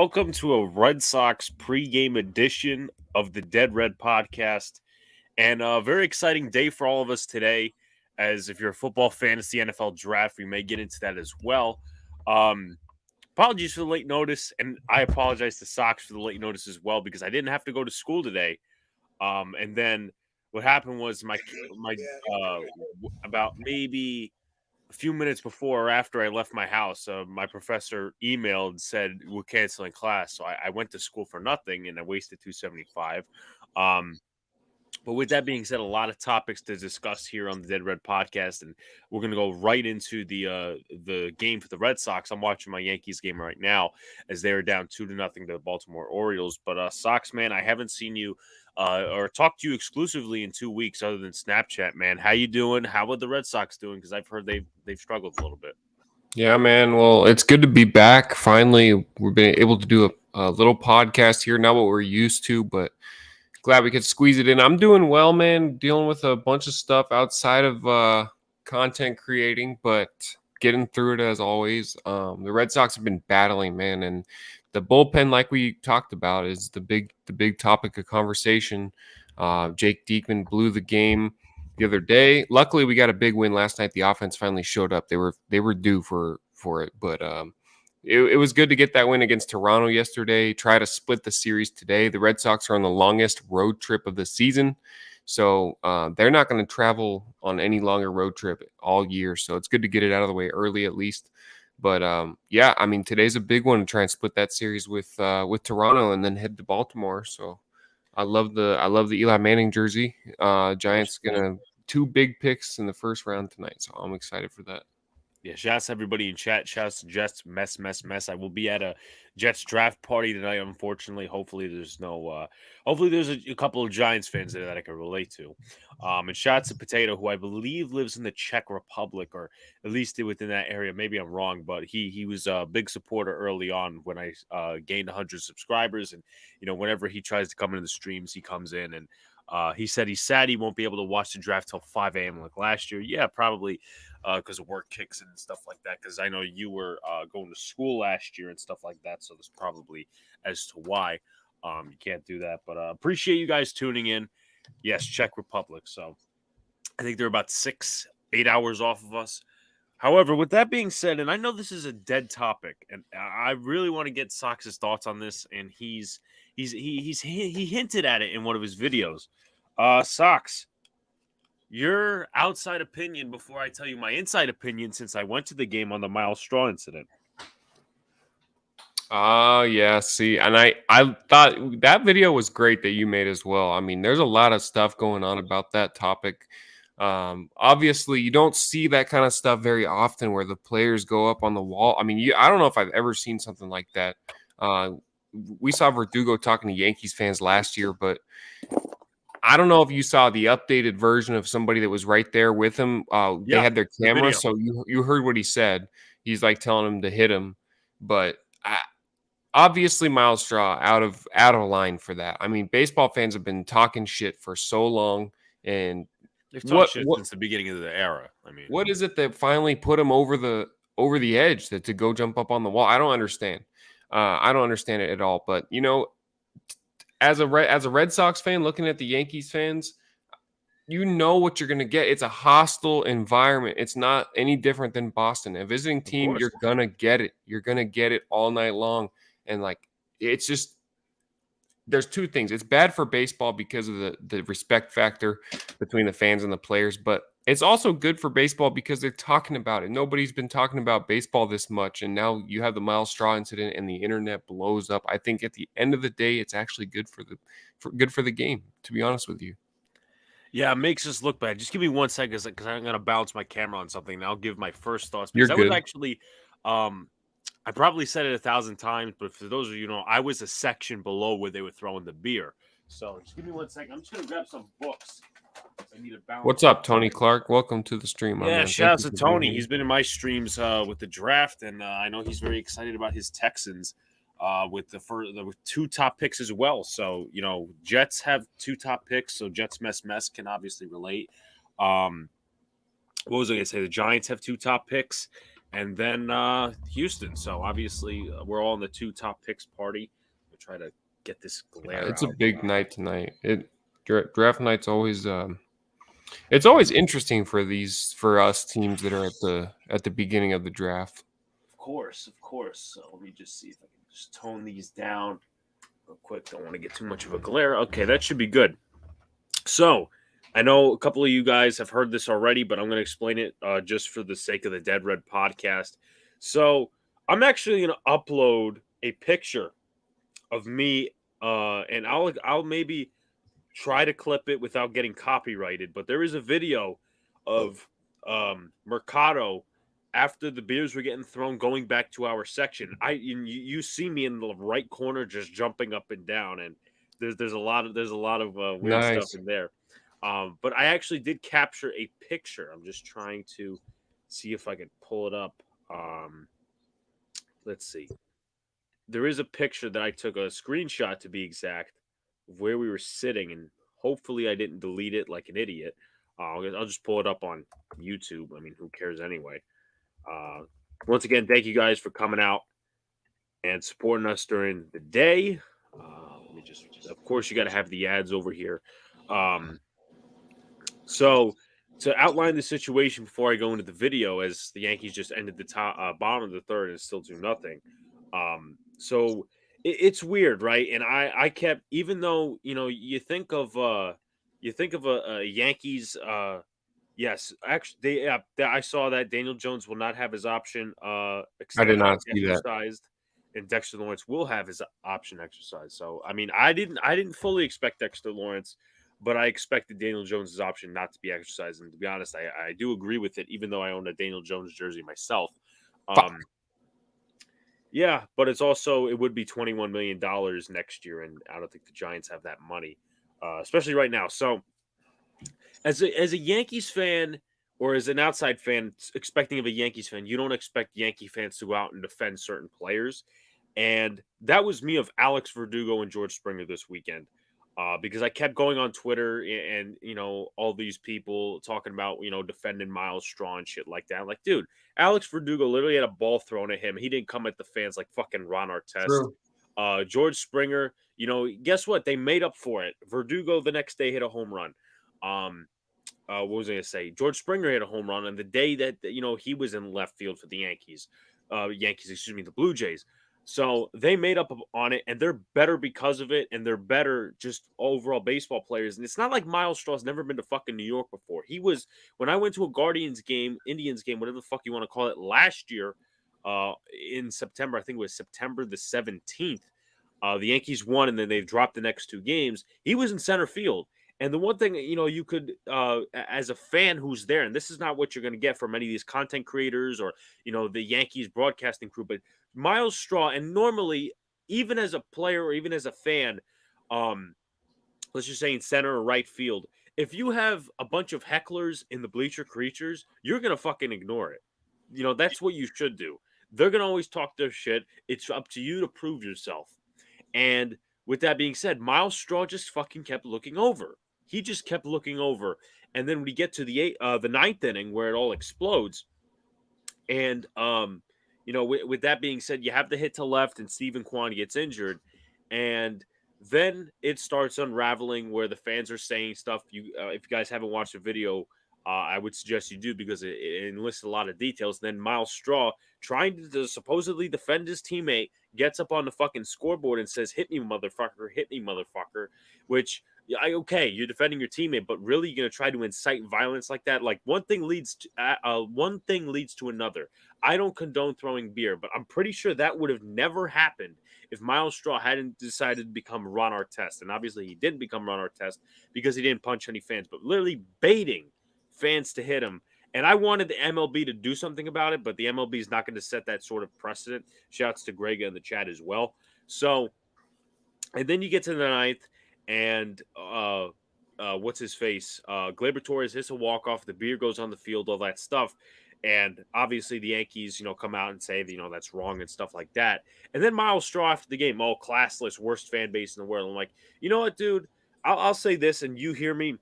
welcome to a Red Sox pregame edition of the Dead Red podcast. And a very exciting day for all of us today, as if you're a football fan, it's the NFL draft. We may get into that as well. Apologies for the late notice, and I apologize to Sox for the late notice as well, because I didn't have to go to school today. And then what happened was about maybe a few minutes before or after I left my house, my professor emailed and said we're canceling class. So I went to school for nothing and I wasted $275. But with that being said, a lot of topics to discuss here on the Dead Red podcast, and we're going to go right into the game for the Red Sox. I'm watching my Yankees game right now as they are down 2-0 to the Baltimore Orioles. But Sox, man, I haven't seen you or talked to you exclusively in 2 weeks, other than Snapchat, man. How you doing? How are the Red Sox doing? Because I've heard they've struggled a little bit. Yeah, man. Well, it's good to be back. Finally, we've been able to do a little podcast here. Not what we're used to, but glad we could squeeze it in. I'm doing well, man. Dealing with a bunch of stuff outside of content creating, but getting through it as always. The Red Sox have been battling, man, and the bullpen, like we talked about, is the big topic of conversation. Jake Diekman blew the game the other day. Luckily, we got a big win last night. The offense finally showed up. They were due for it, but it was good to get that win against Toronto yesterday. Try to split the series today. The Red Sox are on the longest road trip of the season, so they're not going to travel on any longer road trip all year. So it's good to get it out of the way early, at least. But yeah, I mean, today's a big one to try and split that series with Toronto and then head to Baltimore. So I love the Eli Manning jersey. Giants gonna 2 big picks in the first round tonight, so I'm excited for that. Yeah, shouts to everybody in chat. Shouts to Jets. Mess. I will be at a Jets draft party tonight, unfortunately. Hopefully there's a couple of Giants fans there that I can relate to. And shouts to Potato, who I believe lives in the Czech Republic, or at least within that area. Maybe I'm wrong, but he was a big supporter early on when I gained 100 subscribers. And, whenever he tries to come into the streams, he comes in and he said he's sad he won't be able to watch the draft till 5 a.m. like last year. Yeah, probably because of work kicks and stuff like that. Because I know you were going to school last year and stuff like that. So there's probably as to why you can't do that. But appreciate you guys tuning in. Yes, Czech Republic. So I think they're about 6-8 hours off of us. However, with that being said, and I know this is a dead topic, and I really want to get Sox's thoughts on this, and he hinted at it in one of his videos. Sox, your outside opinion before I tell you my inside opinion, since I went to the game on the Myles straw incident. Yeah, see, and I thought that video was great that you made as well. I mean, there's a lot of stuff going on about that topic. Obviously, you don't see that kind of stuff very often where the players go up on the wall. I mean, I don't know if I've ever seen something like that. We saw Verdugo talking to Yankees fans last year, but I don't know if you saw the updated version of somebody that was right there with him. They had their camera, so you heard what he said. He's like telling him to hit him, but obviously Myles Straw out of line for that. I mean, baseball fans have been talking shit for so long, and they've talked shit since the beginning of the era. I mean, what is it that finally put him over the edge to go jump up on the wall? I don't understand. I don't understand it at all. But as a Red Sox fan looking at the Yankees fans, you know what you're going to get. It's a hostile environment. It's not any different than Boston. A visiting team, you're going to get it. You're going to get it all night long. And it's just, there's 2 things. It's bad for baseball because of the respect factor between the fans and the players, but it's also good for baseball because they're talking about it. Nobody's been talking about baseball this much, and now you have the Myles Straw incident and the internet blows up. I think at the end of the day, it's actually good for the game, to be honest with you. Yeah, it makes us look bad. Just give me 1 second because I'm going to bounce my camera on something, and I'll give my first thoughts. Because You're good. I was actually I probably said it 1,000 times, but for those of you who know, I was a section below where they were throwing the beer. So just give me 1 second. I'm just going to grab some books. I need a balance. What's up, Tony Clark? Welcome to the stream. Yeah, shout out to Tony. He's been in my streams with the draft, and I know he's very excited about his Texans with the 2 top picks as well. So, Jets have 2 top picks, so Jets mess can obviously relate. What was I going to say? The Giants have 2 top picks. and then Houston. So obviously, we're all in the 2 top picks party. We'll try to get this glare It's a out. big night tonight. Draft night's always it's always interesting for us teams that are at the beginning of the draft. Of course, of course. So let me just see if I can just tone these down real quick. Don't want to get too much of a glare. Okay, that should be good. So I know a couple of you guys have heard this already, but I'm going to explain it just for the sake of the Dead Red podcast. So I'm actually going to upload a picture of me, and I'll maybe try to clip it without getting copyrighted. But there is a video of Mercado after the beers were getting thrown, going back to our section. You see me in the right corner just jumping up and down, and there's a lot of weird stuff Nice. in there. But I actually did capture a picture. I'm just trying to see if I can pull it up. Let's see. There is a picture that I took, a screenshot to be exact, of where we were sitting, and hopefully I didn't delete it like an idiot. I'll just pull it up on YouTube. I mean, who cares anyway? Uh, Once again, thank you guys for coming out and supporting us during the day. Let me just, of course, you got to have the ads over here. Um, so to outline the situation before I go into the video, as the Yankees just ended the bottom of the third and still do nothing. So it's weird, right? And I kept, even though you think of a Yankees. Yes, actually, I saw that Daniel Jones will not have his option I did not see that. exercised, and Dexter Lawrence will have his option exercised. So, I mean, I didn't fully expect Dexter Lawrence, but I expected Daniel Jones's option not to be exercised. And to be honest, I do agree with it, even though I own a Daniel Jones jersey myself. Fuck. Yeah, but it would be $21 million next year, and I don't think the Giants have that money, especially right now. So, as a Yankees fan or as an outside fan expecting of a Yankees fan, you don't expect Yankee fans to go out and defend certain players. And that was me of Alex Verdugo and George Springer this weekend. Because I kept going on Twitter and all these people talking about defending Myles Straw and shit like that. I'm like, dude, Alex Verdugo literally had a ball thrown at him. He didn't come at the fans like fucking Ron Artest. True. George Springer, guess what? They made up for it. Verdugo the next day hit a home run. Um, what was I going to say? George Springer hit a home run on the day that he was in left field for the the Blue Jays. So they made up on it, and they're better because of it, and they're better just overall baseball players. And it's not like Myles Straw's never been to fucking New York before. He was, when I went to a Guardians game, Indians game, whatever the fuck you want to call it, last year, in September. I think it was September the 17th. The Yankees won, and then they've dropped the next 2 games. He was in center field. And the one thing, you could, as a fan who's there, and this is not what you're going to get from many of these content creators or, the Yankees broadcasting crew, but Myles Straw, and normally, even as a player or even as a fan, um, let's just say in center or right field, if you have a bunch of hecklers in the bleacher creatures, you're going to fucking ignore it. That's what you should do. They're going to always talk their shit. It's up to you to prove yourself. And with that being said, Myles Straw just fucking kept looking over. He just kept looking over. And then we get to the ninth inning where it all explodes. And with that being said, you have the hit to left, and Stephen Kwan gets injured, and then it starts unraveling where the fans are saying stuff. If you guys haven't watched the video, I would suggest you do because it enlists a lot of details. Then Myles Straw, trying to supposedly defend his teammate, gets up on the fucking scoreboard and says, "Hit me, motherfucker! Hit me, motherfucker!" Which, okay, you're defending your teammate, but really, you're gonna try to incite violence like that? Like one thing leads to another. I don't condone throwing beer, but I'm pretty sure that would have never happened if Myles Straw hadn't decided to become Ron Artest. And obviously, he didn't become Ron Artest because he didn't punch any fans, but literally baiting fans to hit him. And I wanted the MLB to do something about it, but the MLB is not going to set that sort of precedent. Shouts to Greg in the chat as well. So, and then you get to the ninth, and what's his face? Gleyber Torres hits a walk off. The beer goes on the field, all that stuff. And obviously the Yankees, come out and say, that's wrong and stuff like that. And then Myles Straw after the game, classless, worst fan base in the world. I'm like, you know what, dude? I'll say this, and you hear me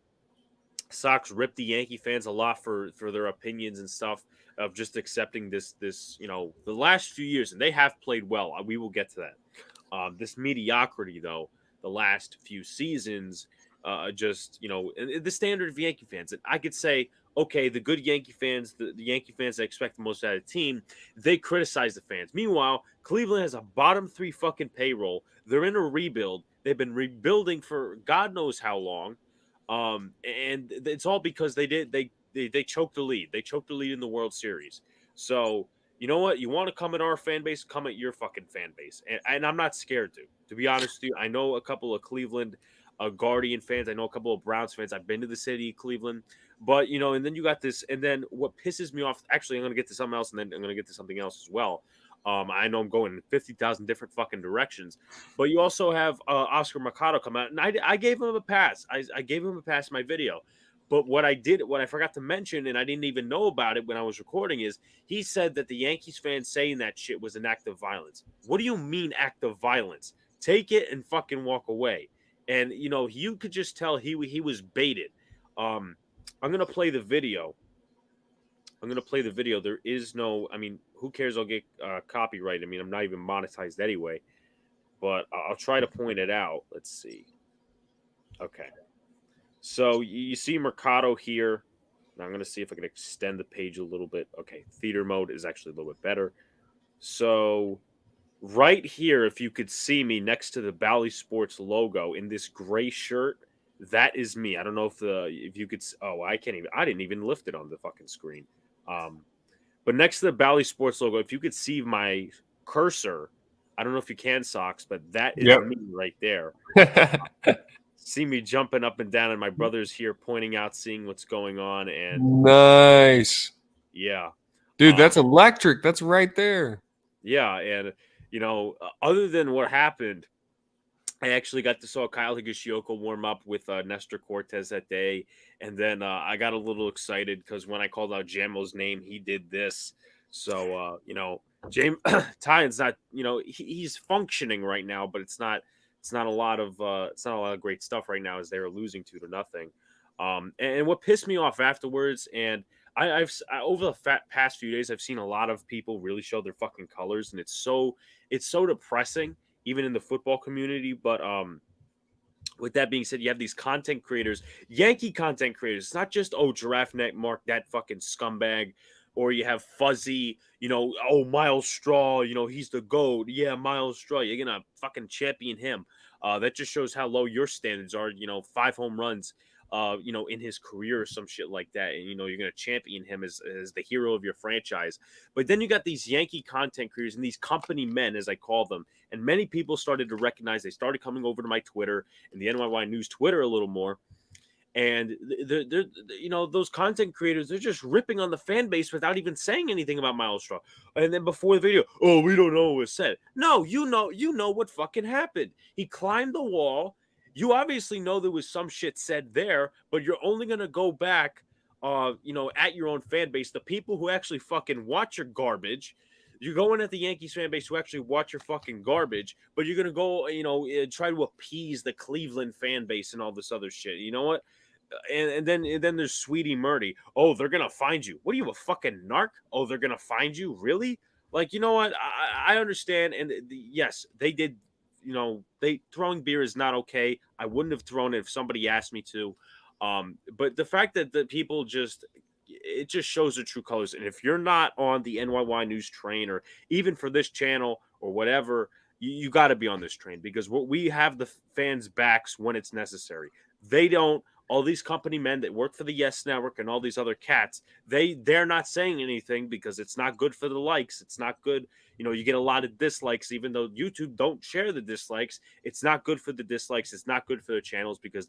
Sox ripped the Yankee fans a lot for their opinions and stuff of just accepting this the last few years, and they have played well. We will get to that. This mediocrity, though, the last few seasons, just the standard of Yankee fans. And I could say, okay, the good Yankee fans, the Yankey fans that expect the most out of the team, they criticize the fans. Meanwhile, Cleveland has a bottom three fucking payroll. They're in a rebuild. They've been rebuilding for God knows how long. And it's all because they choked the lead. They choked the lead in the World Series. So you know what? You want to come at our fan base? Come at your fucking fan base. And I'm not scared to. To be honest with you, I know a couple of Cleveland Guardian fans. I know a couple of Browns fans. I've been to the city of Cleveland. But, and then you got this. And then what pisses me off, actually, I'm going to get to something else, and then I'm going to get to something else as well. I know I'm going in 50,000 different fucking directions. But you also have Oscar Mercado come out, and I gave him a pass. I gave him a pass in my video. But what I forgot to mention, and I didn't even know about it when I was recording, is he said that the Yankees fans saying that shit was an act of violence. What do you mean act of violence? Take it and fucking walk away. And you could just tell he was baited. I'm gonna play the video. There is no. I mean, who cares? I'll get copyright. I mean, I'm not even monetized anyway. But I'll try to point it out. Let's see. Okay. So you see Mercado here. Now I'm going to see if I can extend the page a little bit. Okay, theater mode is actually a little bit better. So right here, if you could see me next to the Bally Sports logo in this gray shirt, that is me. I don't know if you could. Oh, I didn't even lift it on the fucking screen. But next to the Bally Sports logo, if you could see my cursor, I don't know if you can, Sox, but that is me right there. See me jumping up and down, and my brother's here pointing out, seeing what's going on. And nice. Yeah. Dude, that's electric. That's right there. Yeah. And, other than what happened, I actually got to saw Kyle Higashioka warm up with Nestor Cortez that day. And then I got a little excited because when I called out Jamo's name, he did this. So, James Tyon's not, he's functioning right now, but it's not a lot of great stuff right now as they're losing 2-0. And what pissed me off afterwards, and I've over the past few days, I've seen a lot of people really show their fucking colors, and it's so depressing, even in the football community. But with that being said, you have these content creators, Yankee content creators. It's not just Giraffe Neck Mark, that fucking scumbag. Or you have Fuzzy, Myles Straw, he's the GOAT. Yeah, Myles Straw, you're going to fucking champion him. That just shows how low your standards are, 5 home runs, in his career or some shit like that. And, you're going to champion him as the hero of your franchise. But then you got these Yankee content creators and these company men, as I call them. And many people started to recognize, they started coming over to my Twitter and the NYY News Twitter a little more. And they're those content creators, they're just ripping on the fan base without even saying anything about Myles Straw. And then before the video, we don't know what was said. No, you know what fucking happened. He climbed the wall. You obviously know there was some shit said there, but you're only gonna go back, at your own fan base, the people who actually fucking watch your garbage. You're going at the Yankees fan base who actually watch your fucking garbage, but you're gonna go, try to appease the Cleveland fan base and all this other shit. You know what? And then there's Sweetie Murdy. Oh, they're gonna find you. What are you, a fucking narc? Oh, they're gonna find you, really? Like, you know what? I understand, and yes, they did. Throwing beer is not okay. I wouldn't have thrown it if somebody asked me to. But the fact that the people it just shows the true colors. And if you're not on the NYY News train, or even for this channel or whatever, you got to be on this train, because we have the fans' backs when it's necessary. They don't. All these company men that work for the Yes Network and all these other cats, they're not saying anything because it's not good for the likes. It's not good. You get a lot of dislikes, even though YouTube don't share the dislikes. It's not good for the dislikes. It's not good for their channels because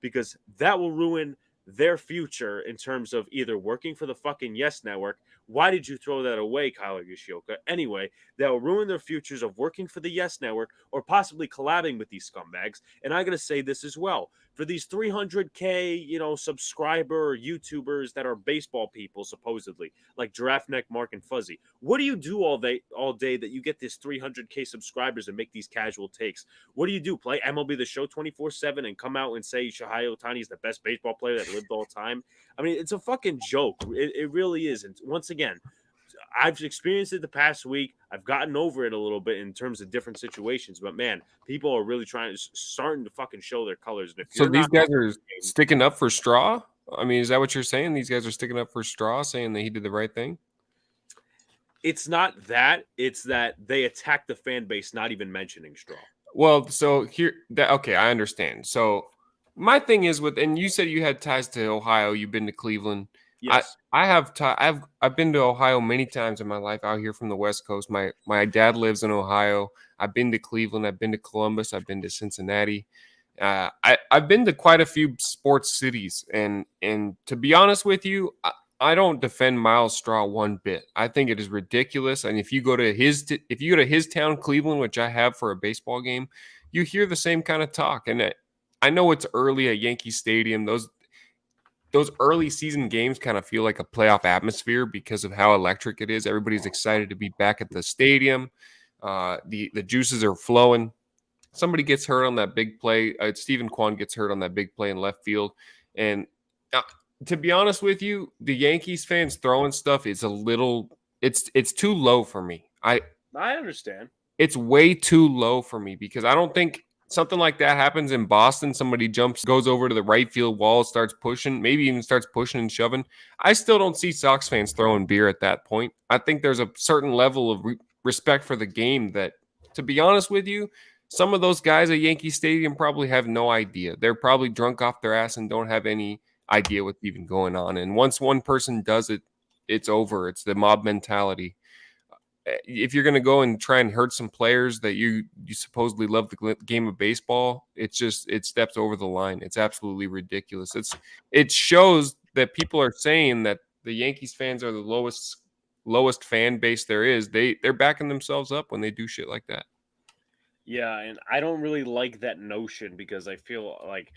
because that will ruin their future in terms of either working for the fucking Yes Network. Why did you throw that away, Kyle Higashioka? Anyway, that will ruin their futures of working for the Yes Network or possibly collabing with these scumbags. And I'm going to say this as well. for these 300K, subscriber YouTubers that are baseball people, supposedly, like Giraffe Neck, Mark, and Fuzzy. What do you do all day that you get this 300K subscribers and make these casual takes? What do you do? Play MLB The Show 24/7 and come out and say Shohei Ohtani is the best baseball player that lived all time? I mean, it's a fucking joke. It really is. And once again, I've experienced it the past week. I've gotten over it a little bit in terms of different situations, but man, people are really starting to fucking show their colors. And if So you're these not guys up are to the game, sticking up for Straw? I mean, is that what you're saying? These guys are sticking up for Straw, saying that he did the right thing? it's not that. It's that they attack the fan base, not even mentioning Straw. Well, so okay, I understand. So my thing is and you said you had ties to Ohio, you've been to Cleveland. I Yes. I have I've been to Ohio many times in my life out here from the West Coast. My dad lives in Ohio. I've been to Cleveland, I've been to Columbus, I've been to Cincinnati. I've been to quite a few sports cities, and to be honest with you, I don't defend Myles Straw one bit. I think it is ridiculous. And if you go to his town, Cleveland, which I have for a baseball game, you hear the same kind of talk. And I know it's early at Yankee Stadium. Those early season games kind of feel like a playoff atmosphere because of how electric it is. Everybody's excited to be back at the stadium. The juices are flowing. Somebody gets hurt on that big play. Stephen Kwan gets hurt on that big play in left field. And to be honest with you, the Yankees fans throwing stuff is it's too low for me. I understand. It's way too low for me because I don't think something like that happens in Boston. Somebody goes over to the right field wall, starts pushing, maybe even starts pushing and shoving. I still don't see Sox fans throwing beer at that point. I think there's a certain level of respect for the game that, to be honest with you, some of those guys at Yankee Stadium probably have no idea. They're probably drunk off their ass and don't have any idea what's even going on. And once one person does it, it's over. It's the mob mentality. If you're going to go and try and hurt some players that you supposedly love the game of baseball, it steps over the line. It's absolutely ridiculous. It shows that people are saying that the Yankees fans are the lowest fan base there is. They're backing themselves up when they do shit like that. Yeah, and I don't really like that notion because I feel like,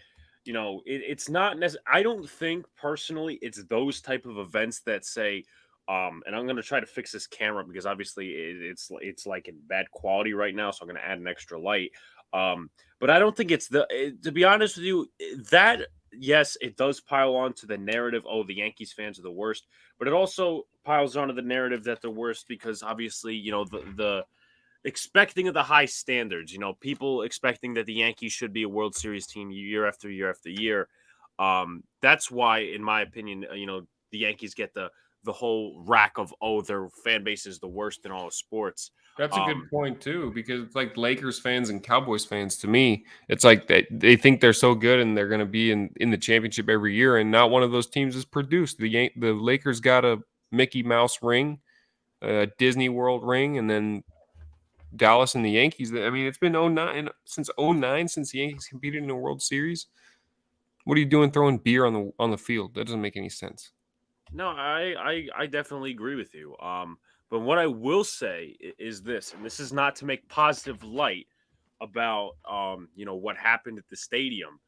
it's not necessarily. I don't think personally it's those type of events that say, and I'm gonna try to fix this camera because obviously it's like in bad quality right now, so I'm gonna add an extra light. But I don't think it's to be honest with you, that yes, it does pile on to the narrative. Oh, the Yankees fans are the worst, but it also piles onto the narrative that they're worst because obviously, the expecting of the high standards, people expecting that the Yankees should be a World Series team year after year after year. That's why, in my opinion, the Yankees get the whole rack of, oh, their fan base is the worst in all of sports. That's a good Um, point too, because it's like Lakers fans and Cowboys fans. To me, it's like they think they're so good and they're going to be in the championship every year, and not one of those teams is produced. The Lakers got a Mickey Mouse ring, a Disney World ring, and then Dallas and the Yankees. I mean, it's been since '09 since the Yankees competed in a World Series. What are you doing throwing beer on the field? That doesn't make any sense. no, I definitely agree with you. But what I will say is this, and this is not to make positive light about what happened at the stadium.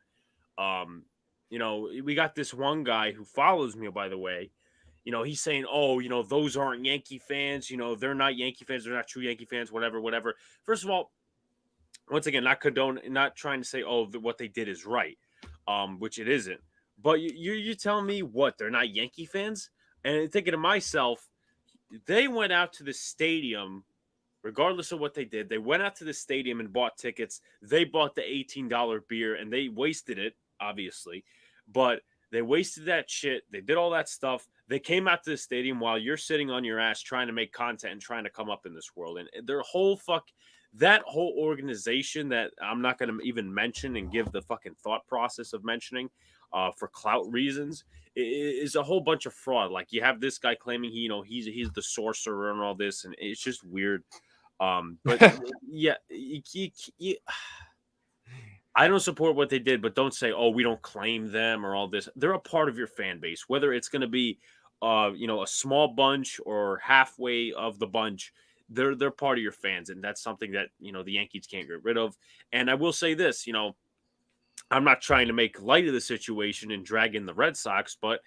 We got this one guy who follows me, by the way. He's saying, "Oh, those aren't Yankee fans. They're not Yankee fans. They're not true Yankee fans. Whatever, whatever." First of all, once again, not trying to say, "Oh, what they did is right," which it isn't. But you tell me what they're not Yankee fans, and thinking to myself, they went out to the stadium regardless of what they did. They went out to the stadium and bought tickets. They bought the $18 beer and they wasted it, obviously, but they wasted that shit. They did all that stuff. They came out to the stadium while you're sitting on your ass trying to make content and trying to come up in this world. And that whole organization that I'm not going to even mention and give the fucking thought process of mentioning for clout reasons is a whole bunch of fraud. Like you have this guy claiming he's the sorcerer and all this, and it's just weird. But yeah, I don't support what they did, but don't say, "Oh, we don't claim them" or all this. They're a part of your fan base, whether it's going to be, a small bunch or halfway of the bunch. They're part of your fans, and that's something that the Yankees can't get rid of. And I will say this, I'm not trying to make light of the situation and drag in the Red Sox, but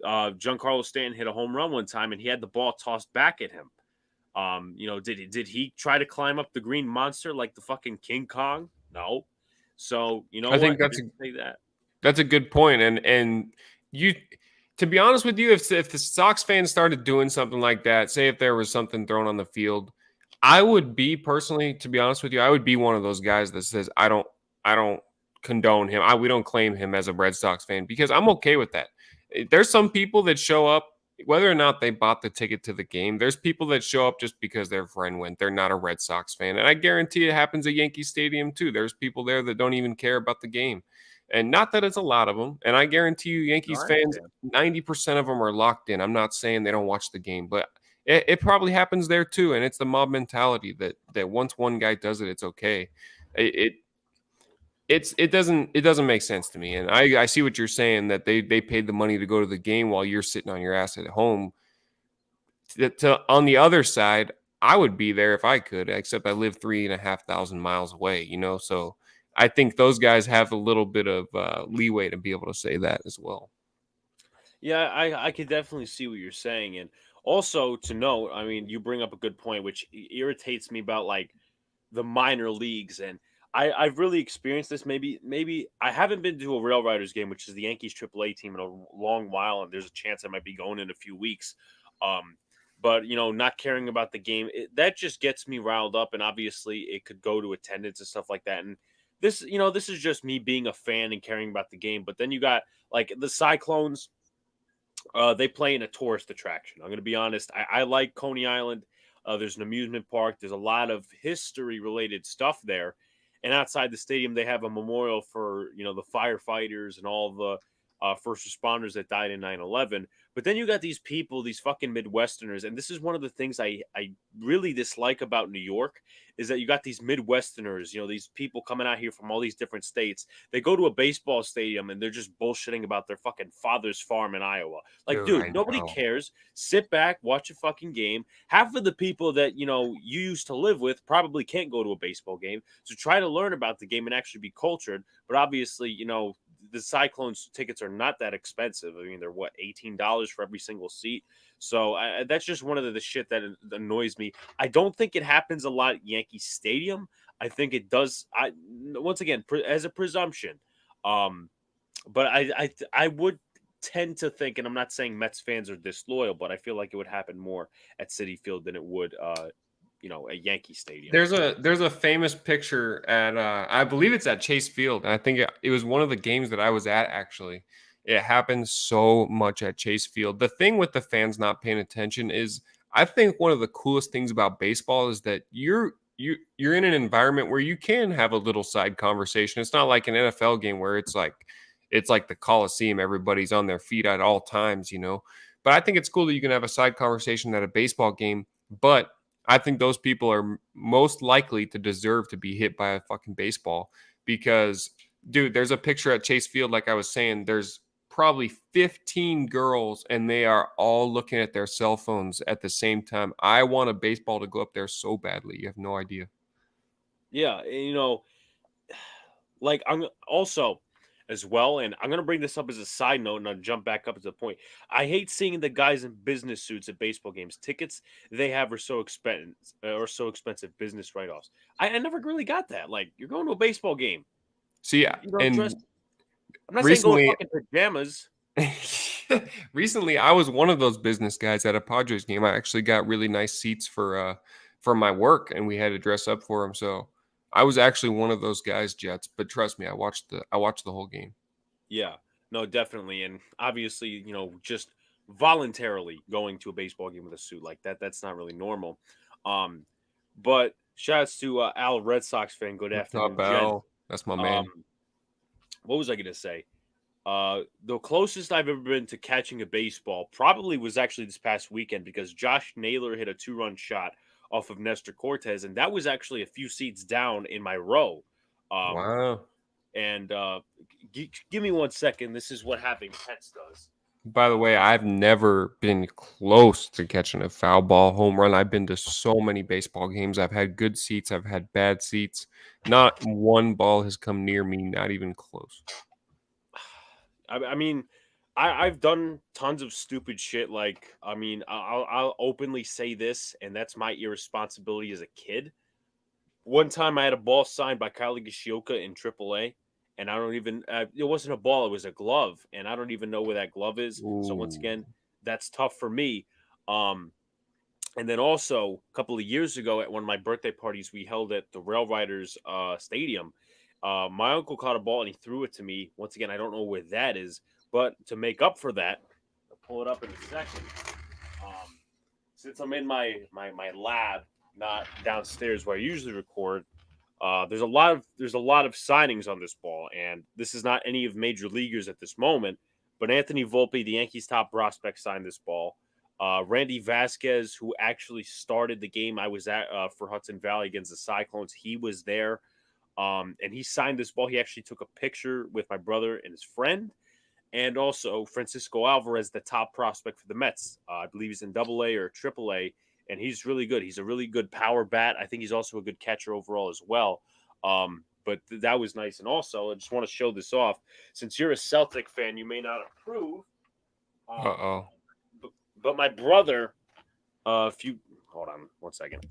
Giancarlo Stanton hit a home run one time and he had the ball tossed back at him. Did he try to climb up the green monster like the fucking King Kong? No. So you know I think what? Just say that. that's a good point. And you, to be honest with you, if the Sox fans started doing something like that, say if there was something thrown on the field, I would be personally, to be honest with you, I would be one of those guys that says I don't condone him. We don't claim him as a Red Sox fan because I'm okay with that. There's some people that show up whether or not they bought the ticket to the game. There's people that show up just because their friend went. They're not a Red Sox fan, and I guarantee it happens at Yankee Stadium too. There's people there that don't even care about the game. And not that it's a lot of them. And I guarantee you, No, Yankees I fans, understand. 90% of them are locked in. I'm not saying they don't watch the game, but it probably happens there too. And it's the mob mentality that once one guy does it, it's okay. It it doesn't make sense to me. And I see what you're saying that they paid the money to go to the game while you're sitting on your ass at home. On the other side, I would be there if I could, except I live 3,500 miles away, so I think those guys have a little bit of leeway to be able to say that as well. Yeah, I could definitely see what you're saying, and also to note, I mean, you bring up a good point, which irritates me about like the minor leagues, and I've really experienced this. Maybe I haven't been to a Rail Riders game, which is the Yankees AAA team, in a long while, and there's a chance I might be going in a few weeks. Um, but not caring about the game, that just gets me riled up, and obviously it could go to attendance and stuff like that. And this is just me being a fan and caring about the game. But then you got like the Cyclones. They play in a tourist attraction. I'm going to be honest. I like Coney Island. There's an amusement park. There's a lot of history related stuff there. And outside the stadium, they have a memorial for the firefighters and all the first responders that died in 9/11. But then you got these people, these fucking Midwesterners, and this is one of the things I really dislike about New York is that you got these Midwesterners, these people coming out here from all these different states. They go to a baseball stadium and they're just bullshitting about their fucking father's farm in Iowa. Like, Dude, I dude, nobody know. cares. Sit back, watch a fucking game. Half of the people that you used to live with probably can't go to a baseball game. So try to learn about the game and actually be cultured. But obviously, the Cyclones tickets are not that expensive. I mean, they're what, $18 for every single seat. So that's just one of the shit that annoys me. I don't think it happens a lot at Yankee Stadium. I think it does. Once again, as a presumption, um, but I would tend to think, and I'm not saying Mets fans are disloyal, but I feel like it would happen more at Citi Field than it would, at Yankee Stadium. There's a famous picture at I believe it's at Chase Field. And I think it was one of the games that I was at actually. It happens so much at Chase Field. The thing with the fans not paying attention is I think one of the coolest things about baseball is that you're in an environment where you can have a little side conversation. It's not like an NFL game where it's like the Coliseum, everybody's on their feet at all times. But I think it's cool that you can have a side conversation at a baseball game, but I think those people are most likely to deserve to be hit by a fucking baseball because, dude, there's a picture at Chase Field, like I was saying, there's probably 15 girls and they are all looking at their cell phones at the same time. I want a baseball to go up there so badly. You have no idea. Yeah, and, like I'm also as well, and I'm gonna bring this up as a side note, and I'll jump back up to the point. I hate seeing the guys in business suits at baseball games. Tickets they have are so expensive. Business write offs. I never really got that. Like you're going to a baseball game, See, yeah, dress. and I'm not saying go in recently, fucking pajamas. recently I was one of those business guys at a Padres game. I actually got really nice seats for my work, and we had to dress up for them. So I was actually one of those guys, Jets. But trust me, I watched the whole game. Yeah, no, definitely, and obviously, just voluntarily going to a baseball game with a suit like that—that's not really normal. Um, but shouts to Al, Red Sox fan. Good What's up, afternoon, gents. Al? That's my man. Um, what was I going to say? The closest I've ever been to catching a baseball probably was actually this past weekend because Josh Naylor hit a 2-run shot off of Nestor Cortez, and that was actually a few seats down in my row. Um, Wow. and give me one second. This is what having pets does. By the way, I've never been close to catching a foul ball home run. I've been to so many baseball games. I've had good seats, I've had bad seats. Not one ball has come near me, not even close. I mean, I've done tons of stupid shit. Like, I mean, I'll openly say this, and that's my irresponsibility as a kid. One time, I had a ball signed by Kyle Gishioka in AAA, and I don't even. It wasn't a ball; it was a glove, and I don't even know where that glove is. So once Ooh. again, that's tough for me. Um, and then also a couple of years ago, at one of my birthday parties we held at the Rail Riders Stadium, my uncle caught a ball and he threw it to me. Once again, I don't know where that is, but to make up for that, I'll pull it up in a second. Um, since I'm in my lab, not downstairs where I usually record, there's a lot of signings on this ball, and this is not any of major leaguers at this moment. But Anthony Volpe, the Yankees' top prospect, signed this ball. Randy Vasquez, who actually started the game I was at for Hudson Valley against the Cyclones, he was there, and he signed this ball. He actually took a picture with my brother and his friend, and also Francisco Alvarez, the top prospect for the Mets. I believe he's in Double A or Triple A, and he's really good. He's a really good power bat. I think he's also a good catcher overall as well. But that was nice. And also, I just want to show this off. Since you're a Celtic fan, you may not approve. Um, Uh-oh. but my brother, if you hold on 1 second,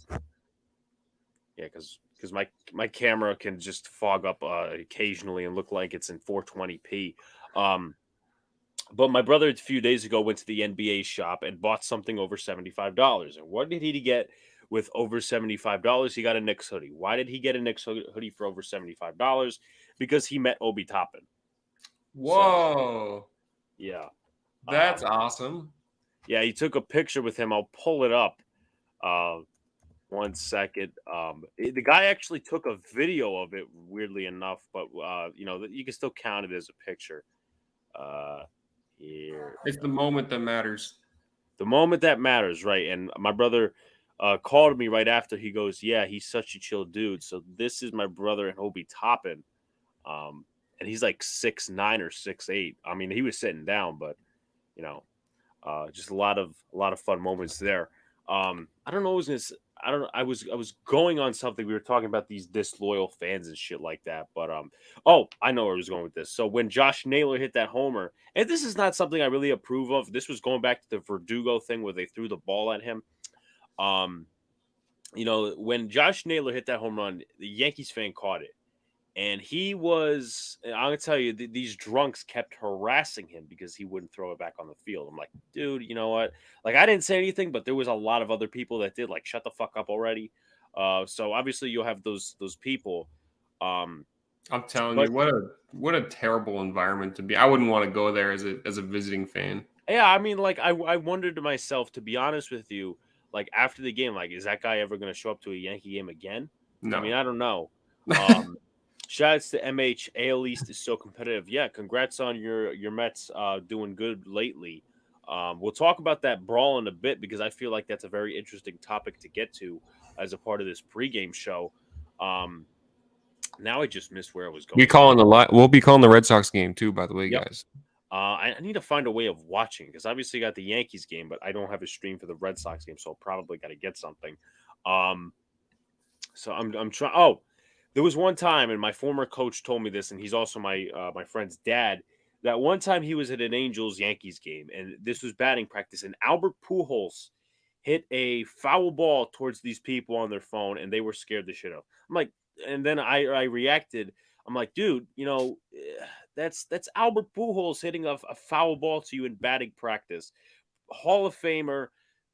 yeah, because my camera can just fog up occasionally and look like it's in 420p. Um, But my brother a few days ago went to the NBA shop and bought something over $75. And what did he get with over $75? He got a Knicks hoodie. Why did he get a Knicks hoodie for over $75? Because he met Obi Toppin. So Whoa. yeah, That's um, awesome. yeah, he took a picture with him. I'll pull it up. 1 second. The guy actually took a video of it. Weirdly enough, but you can still count it as a picture. Uh, Here. It's the moment that matters. The moment that matters, right? And my brother called me right after. He goes, "Yeah, he's such a chill dude." So this is my brother and Obi Toppin, and he's like 6'9" or 6'8". I mean, he was sitting down, but you know, just a lot of fun moments there. I don't know. I don't know. I was going on something. We were talking about these disloyal fans and shit like that. But oh, I know where I was going with this. So when Josh Naylor hit that homer, and this is not something I really approve of. This was going back to the Verdugo thing where they threw the ball at him. Um, when Josh Naylor hit that home run, the Yankees fan caught it. And he was, I'm gonna tell you, these drunks kept harassing him because he wouldn't throw it back on the field. I'm like, dude, you know what? Like, I didn't say anything, but there was a lot of other people that did. Like, shut the fuck up already. So obviously you'll have those people. Um, I'm telling but you, what a terrible environment to be. I wouldn't want to go there as a visiting fan. yeah, I mean, like, I wondered to myself, to be honest with you, like after the game, like, is that guy ever gonna show up to a Yankee game again? I mean, No. I don't know. Um, Shout outs to MH. AL East is so competitive. Yeah, congrats on your Mets doing good lately. We'll talk about that brawl in a bit because I feel like that's a very interesting topic to get to as a part of this pregame show. Um, Now I just missed where I was going with that. We'll be calling the Red Sox game too, by the way, Yep. guys. I need to find a way of watching because obviously I got the Yankees game, but I don't have a stream for the Red Sox game, so I'll probably got to get something. Um, so I'm trying. Oh, there was one time, and my former coach told me this, and he's also my friend's dad. That one time he was at an Angels Yankees game, and this was batting practice, and Albert Pujols hit a foul ball towards these people on their phone, and they were scared the shit out. I'm like, and then I reacted. I'm like, dude, that's Albert Pujols hitting a foul ball to you in batting practice. Hall of Famer,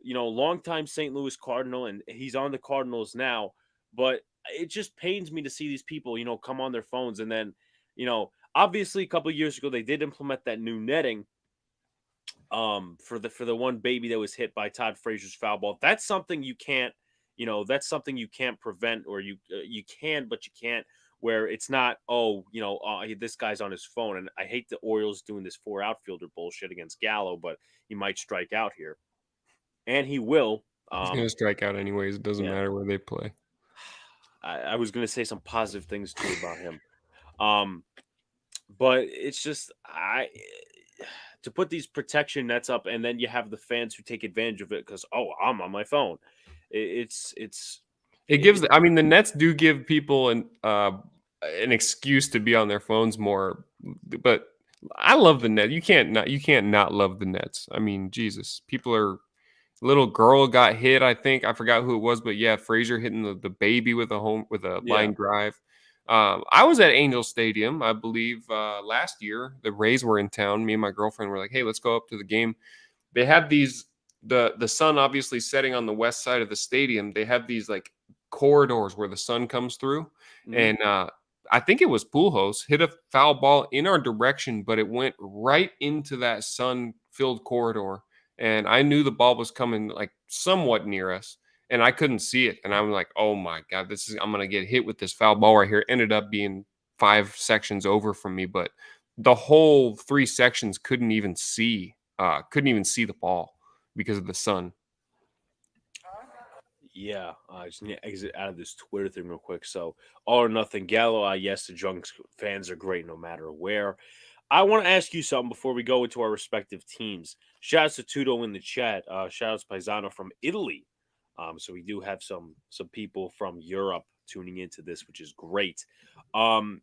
longtime St. Louis Cardinal, and he's on the Cardinals now. But it just pains me to see these people, come on their phones, and then, obviously a couple of years ago they did implement that new netting for the one baby that was hit by Todd Frazier's foul ball. That's something you can't, that's something you can't prevent, or you can, but you can't. Where it's not, this guy's on his phone, and I hate the Orioles doing this four outfielder bullshit against Gallo, but he might strike out here, and he will. He's gonna strike out anyways. It doesn't Yeah, matter where they play. I was gonna say some positive things too about him. Um, but it's just to put these protection nets up, and then you have the fans who take advantage of it because I'm on my phone. It's It gives. I mean, the Nets do give people an excuse to be on their phones more, but I love the Nets. You can't not love the Nets. I mean, Jesus, people are. Little girl got hit. I think I forgot who it was, but yeah, Frazier hitting the baby with a yeah. line drive. I was at Angel Stadium, I believe, last year. The Rays were in town. Me and my girlfriend were like, "Hey, let's go up to the game." They have these the sun obviously setting on the west side of the stadium. They have these like corridors where the sun comes through, Mhm. and I think it was Pujols hit a foul ball in our direction, but it went right into that sun filled corridor, and I knew the ball was coming like somewhat near us, and I couldn't see it, and I'm like, oh my god, I'm gonna get hit with this foul ball right here. It ended up being 5 sections over from me, but the whole 3 sections couldn't even see the ball because of the sun. Yeah, I just need to exit out of this Twitter thing real quick. So, all or nothing, Gallo. Yes, the Junks fans are great no matter where. I want to ask you something before we go into our respective teams. Shout out to Tudo in the chat. Shout out to Paisano from Italy. So we do have some people from Europe tuning into this, which is great. Um,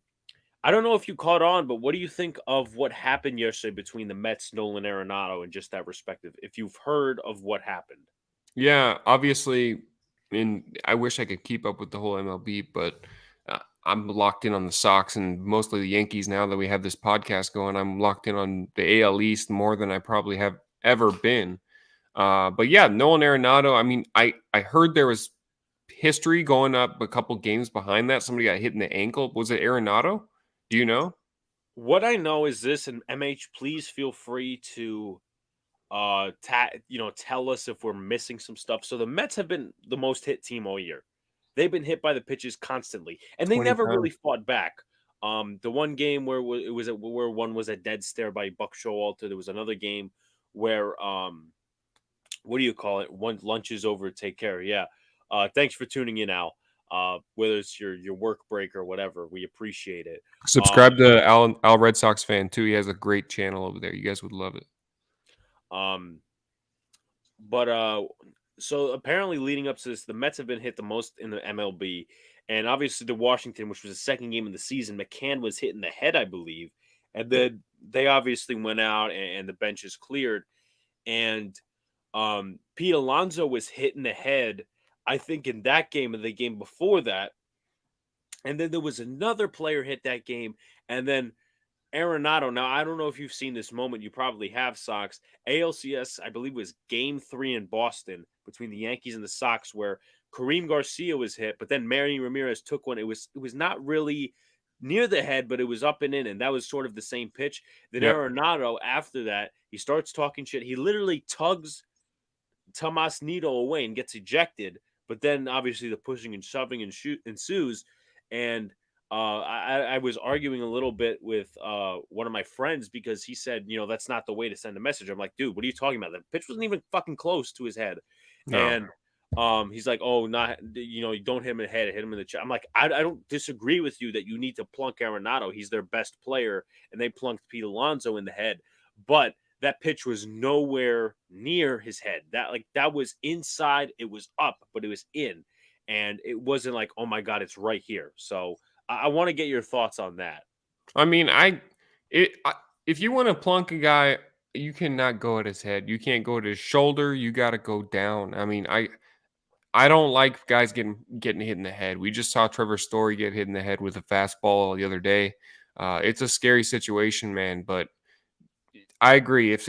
I don't know if you caught on, but what do you think of what happened yesterday between the Mets, Nolan Arenado, and just that respective? If you've heard of what happened. Yeah, obviously, and I wish I could keep up with the whole MLB, but I'm locked in on the Sox and mostly the Yankees now that we have this podcast going. I'm locked in on the AL East more than I probably have ever been. But yeah, Nolan Arenado. I mean, I heard there was history going up a couple games behind that. Somebody got hit in the ankle. Was it Arenado? Do you know? What I know is this, and MH, please feel free to tell us if we're missing some stuff. So the Mets have been the most hit team all year. They've been hit by the pitches constantly, and they 20 never times. really fought back. The one game where where one was a dead stare by Buck Showalter. There was another game where what do you call it? One lunch is over, take care. Yeah. Thanks for tuning in, Al. Whether it's your work break or whatever, we appreciate it. Subscribe to Al Red Sox fan too. He has a great channel over there. You guys would love it. Um, But so apparently leading up to this, the Mets have been hit the most in the MLB, and obviously the Washington, which was the second game of the season, McCann was hit in the head, I believe, and then they obviously went out and the bench is cleared, and Pete Alonso was hit in the head, I think in that game and the game before that, and then there was another player hit that game, and then Arenado. Now, I don't know if you've seen this moment. You probably have, Sox. ALCS, I believe, was game 3 in Boston between the Yankees and the Sox, where Kareem Garcia was hit, but then Manny Ramirez took one. It was not really near the head, but it was up and in, and that was sort of the same pitch. Then Yep. Arenado, after that, he starts talking shit. He literally tugs Tomas Nido away and gets ejected. But then obviously the pushing and shoving ensues. And I was arguing a little bit with one of my friends because he said, that's not the way to send a message. I'm like, dude, what are you talking about? The pitch wasn't even fucking close to his head. No. And he's like, oh, not, you don't hit him in the head, hit him in the chest. I'm like, I don't disagree with you that you need to plunk Arenado. He's their best player. And they plunked Pete Alonso in the head. But that pitch was nowhere near his head. That was inside. It was up, but it was in, and it wasn't like, oh my god, it's right here. So I want to get your thoughts on that. I mean, if you want to plunk a guy, you cannot go at his head. You can't go at his shoulder. You got to go down. I mean, I don't like guys getting hit in the head. We just saw Trevor Story get hit in the head with a fastball the other day. It's a scary situation, man. But I agree. If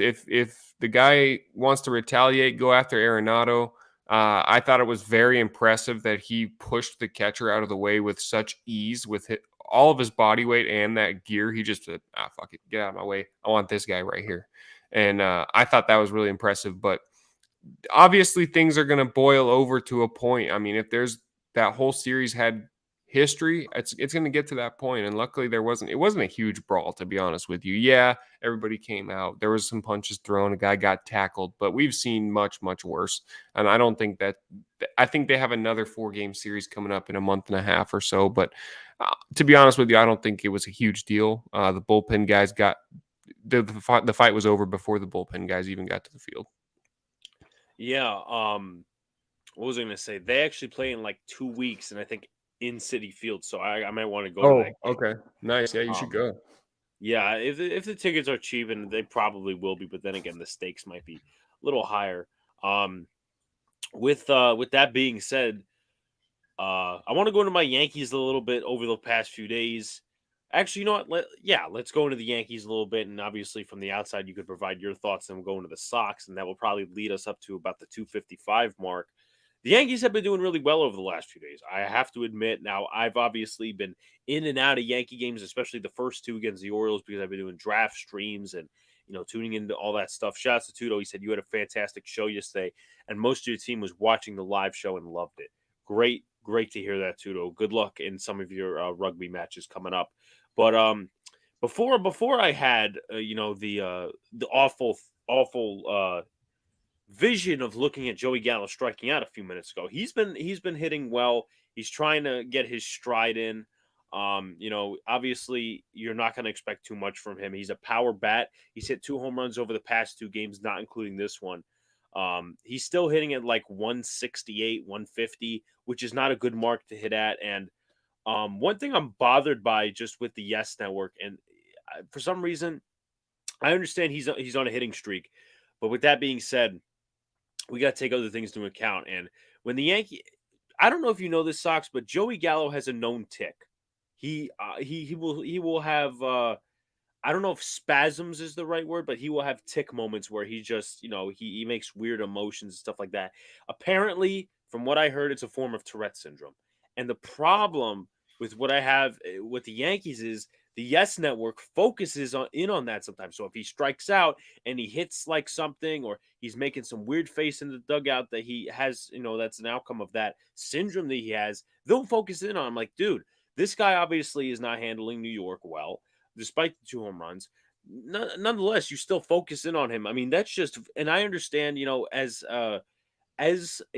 the guy wants to retaliate, go after Arenado. I thought it was very impressive that he pushed the catcher out of the way with such ease, with all of his body weight and that gear. He just said, fuck it, get out of my way. I want this guy right here. And I thought that was really impressive. But obviously, things are going to boil over to a point. I mean, if there's that whole series had history, it's going to get to that point. And luckily, it wasn't a huge brawl, to be honest with you. Yeah, everybody came out. There was some punches thrown. A guy got tackled, but we've seen much, much worse. And I don't think that. I think they have another 4-game series coming up in a month and a half or so. But to be honest with you, I don't think it was a huge deal. The bullpen guys got the fight was over before the bullpen guys even got to the field. Yeah. What was I going to say? They actually play in like 2 weeks, and I think in City Field, so I might want to go to that Oh, game. okay, nice. Yeah, you should Um, go. yeah, if the tickets are cheap, and they probably will be, but then again, the stakes might be a little higher. Um, with that being said, I want to go into my Yankees a little bit over the past few days. Actually, you know what? Let's go into the Yankees a little bit, and obviously from the outside, you could provide your thoughts, and we'll go into the Sox, and that will probably lead us up to about the 255 mark. The Yankees have been doing really well over the last few days. I have to admit. Now, I've obviously been in and out of Yankee games, especially the first two against the Orioles, because I've been doing draft streams and tuning into all that stuff. Shout out to Tudo. He said you had a fantastic show yesterday, and most of your team was watching the live show and loved it. Great to hear that, Tudo. Good luck in some of your rugby matches coming up. But before I had the awful vision of looking at Joey Gallo striking out a few minutes ago. He's been hitting well. He's trying to get his stride in. Obviously you're not going to expect too much from him. He's a power bat. He's hit 2 home runs over the past 2 games, not including this one. He's still hitting at like 168, 150, which is not a good mark to hit at. And one thing I'm bothered by just with the Yes Network, and for some reason, I understand he's on a hitting streak, but with that being said, we got to take other things into account. And when I don't know if you know this, Sox, but Joey Gallo has a known tick. He will have I don't know if spasms is the right word, but he will have tick moments where he just, he makes weird emotions and stuff like that. Apparently, from what I heard, it's a form of Tourette syndrome. And the problem with what I have with the Yankees is the Yes Network focuses on that sometimes. So if he strikes out and he hits like something, or he's making some weird face in the dugout that he has, that's an outcome of that syndrome that he has, they'll focus in on him like, dude, this guy obviously is not handling New York well despite the 2 home runs. Nonetheless, you still focus in on him. I mean, that's just, and I understand, as a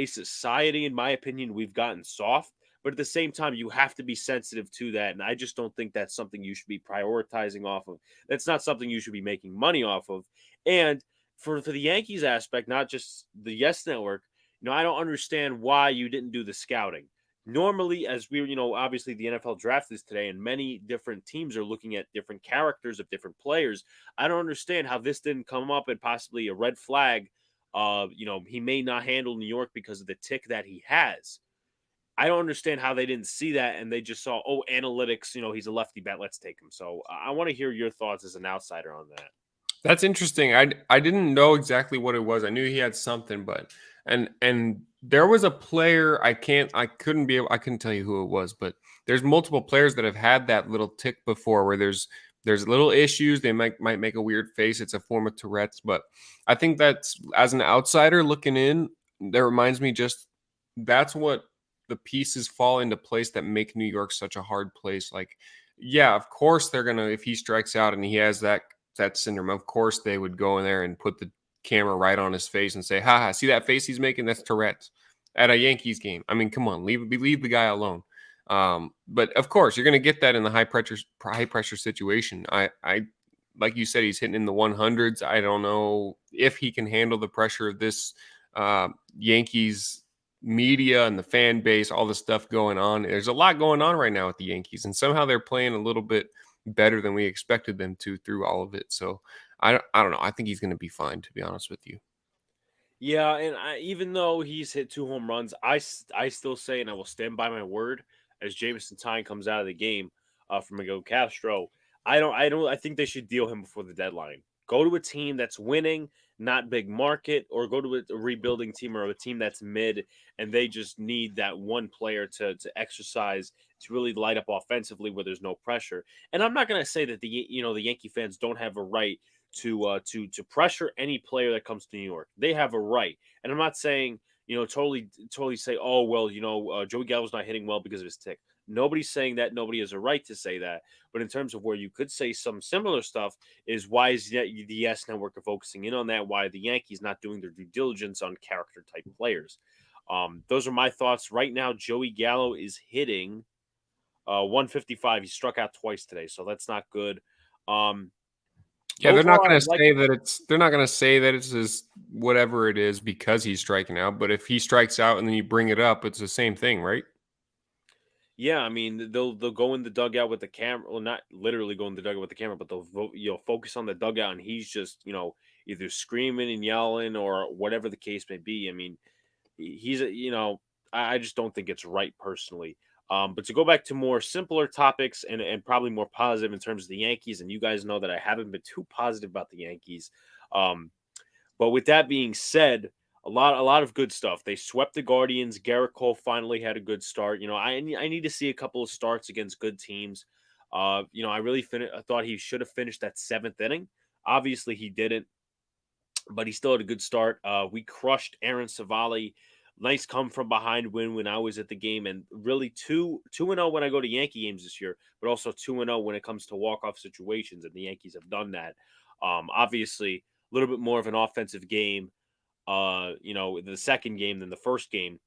society, in my opinion, we've gotten soft, but at the same time, you have to be sensitive to that. And I just don't think that's something you should be prioritizing off of. That's not something you should be making money off of. And for the Yankees aspect, not just the Yes Network, I don't understand why you didn't do the scouting. Normally, as we, obviously the NFL draft is today, and many different teams are looking at different characters of different players. I don't understand how this didn't come up and possibly a red flag. He may not handle New York because of the tick that he has. I don't understand how they didn't see that and they just saw, oh, analytics, he's a lefty bat, let's take him. So I want to hear your thoughts as an outsider on that. That's interesting. I didn't know exactly what it was. I knew he had something, but and there was a player I couldn't tell you who it was, but there's multiple players that have had that little tick before where there's little issues. They might make a weird face. It's a form of Tourette's, but I think that's, as an outsider looking in, that reminds me, just that's what the pieces fall into place that make New York such a hard place. Like, yeah, of course they're gonna, if he strikes out and he has that syndrome, of course they would go in there and put the camera right on his face and say, haha, see that face he's making? That's Tourette's at a Yankees game. I mean, come on, leave the guy alone. But of course, you're going to get that in the high pressure situation. I like you said, he's hitting in the 100s. I don't know if he can handle the pressure of this Yankees media and the fan base, all the stuff going on. There's a lot going on right now with the Yankees, and somehow they're playing a little bit better than we expected them to through all of it. So I don't know. I think he's going to be fine, to be honest with you. Yeah, and even though he's hit 2 home runs, I still say, and I will stand by my word, as Jameson Tyne comes out of the game from Miguel Castro, I think they should deal him before the deadline. Go to a team that's winning, not big market, or go to a rebuilding team or a team that's mid, and they just need that one player to exercise to really light up offensively where there's no pressure. And I'm not going to say that the Yankee fans don't have a right to pressure any player that comes to New York. They have a right, and I'm not saying totally say, oh well, Joey Gallo's not hitting well because of his tick. Nobody's saying that. Nobody has a right to say that. But in terms of where you could say some similar stuff is, why is the Yes Network focusing in on that? Why are the Yankees not doing their due diligence on character type players? Those are my thoughts right now. Joey Gallo is hitting 155. He struck out twice today, so that's not good. Um, Yeah, they're not Overall, gonna I like. say that it's his whatever it is because he's striking out, but if he strikes out and then you bring it up, it's the same thing, right? Yeah, I mean, they'll go in the dugout with the camera. Well, not literally go in the dugout with the camera, but focus on the dugout, and he's just either screaming and yelling or whatever the case may be. I mean, he's I just don't think it's right personally. But to go back to more simpler topics and probably more positive in terms of the Yankees, and you guys know that I haven't been too positive about the Yankees. Um, but with that being said, a lot of good stuff. They swept the Guardians. Garrett Cole finally had a good start. I need to see a couple of starts against good teams. I thought he should have finished that seventh inning. Obviously, he didn't, but he still had a good start. We crushed Aaron Savali. Nice come from behind win when I was at the game, and really 2-0 when I go to Yankee games this year, but also 2-0 when it comes to walk off situations, and the Yankees have done that. Obviously, a little bit more of an offensive game, the second game than the first game.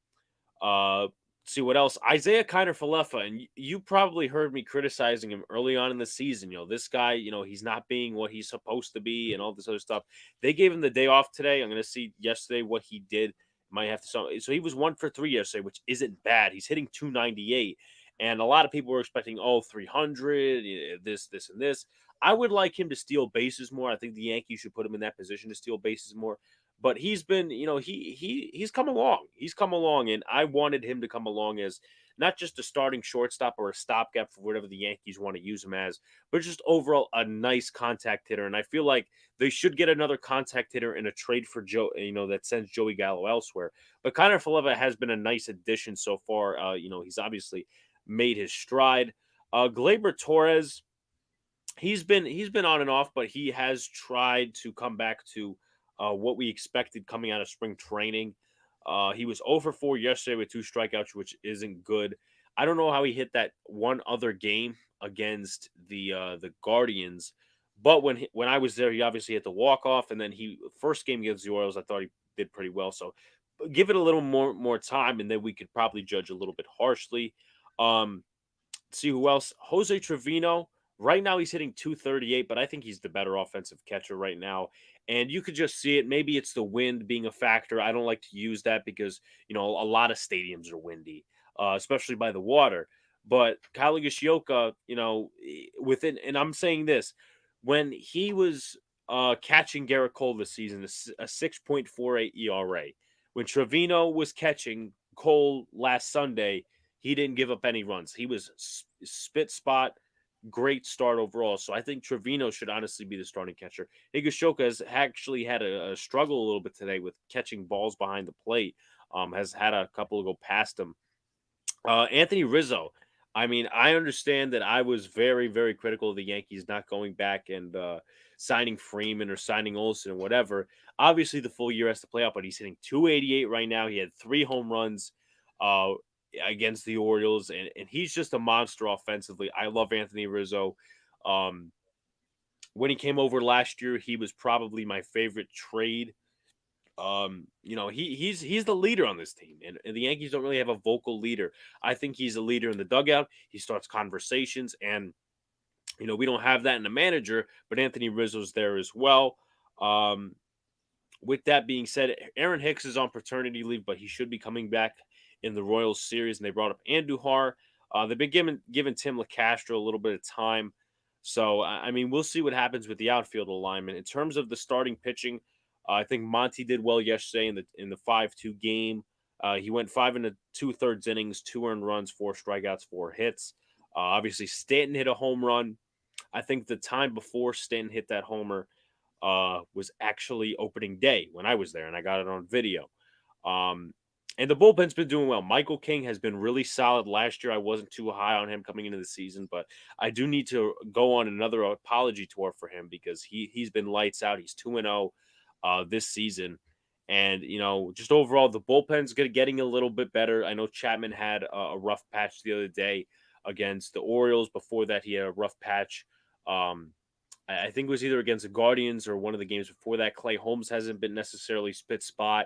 Uh, see what else? Isaiah Kiner Falefa, and you probably heard me criticizing him early on in the season. This guy, he's not being what he's supposed to be, and all this other stuff. They gave him the day off today. I'm going to see yesterday what he did. Might have to so he was 1 for 3 yesterday, which isn't bad. He's hitting 298, and a lot of people were expecting 300, this, and this. I would like him to steal bases more. I think the Yankees should put him in that position to steal bases more, but he's been, he's come along. He's come along, and I wanted him to come along as not just a starting shortstop or a stopgap for whatever the Yankees want to use him as, but just overall a nice contact hitter. And I feel like they should get another contact hitter in a trade for Joe, that sends Joey Gallo elsewhere. But Connor Faleva has been a nice addition so far. He's obviously made his stride. Glaber Torres, he's been on and off, but he has tried to come back to what we expected coming out of spring training. He was 0 for 4 yesterday with 2 strikeouts, which isn't good. I don't know how he hit that one other game against the Guardians, but when I was there, he obviously hit the walk off, and then he first game against the Orioles, I thought he did pretty well. So give it a little more time, and then we could probably judge a little bit harshly. Um, see who else? Jose Trevino. Right now he's hitting 238, but I think he's the better offensive catcher right now. And you could just see it. Maybe it's the wind being a factor. I don't like to use that because, a lot of stadiums are windy, especially by the water. But Kyle Gishioka, within, and I'm saying this, when he was catching Garrett Cole this season, a 6.48 ERA. When Trevino was catching Cole last Sunday, he didn't give up any runs. He was spit spot, great start overall. So I think Trevino should honestly be the starting catcher. Higashioka has actually had a struggle a little bit today with catching balls behind the plate. Has had a couple go past him. Anthony Rizzo. I mean, I understand that I was very, very critical of the Yankees not going back and signing Freeman or signing Olsen or whatever. Obviously, the full year has to play out, but he's hitting 288 right now. He had 3 home runs uh, against the Orioles, and he's just a monster offensively. I love Anthony Rizzo. Um, when he came over last year, he was probably my favorite trade. He's the leader on this team, and the Yankees don't really have a vocal leader. I think he's a leader in the dugout. He starts conversations, and we don't have that in the manager, but Anthony Rizzo's there as well. Um, with that being said, Aaron Hicks is on paternity leave, but he should be coming back in the Royals series. And they brought up Andujar. They've been giving Tim LeCastro a little bit of time. So I mean, we'll see what happens with the outfield alignment. In terms of the starting pitching, I think Monty did well yesterday in the 5-2 game. He went 5 2/3 innings, 2 earned runs, 4 strikeouts, 4 hits. Obviously, Stanton hit a home run. I think the time before Stanton hit that homer, was actually opening day when I was there, and I got it on video. Um, and the bullpen's been doing well. Michael King has been really solid last year. I wasn't too high on him coming into the season, but I do need to go on another apology tour for him because he's been lights out. He's 2-0 this season. And, just overall, the bullpen's getting a little bit better. I know Chapman had a rough patch the other day against the Orioles. Before that, he had a rough patch. I think it was either against the Guardians or one of the games before that. Clay Holmes hasn't been necessarily spit spot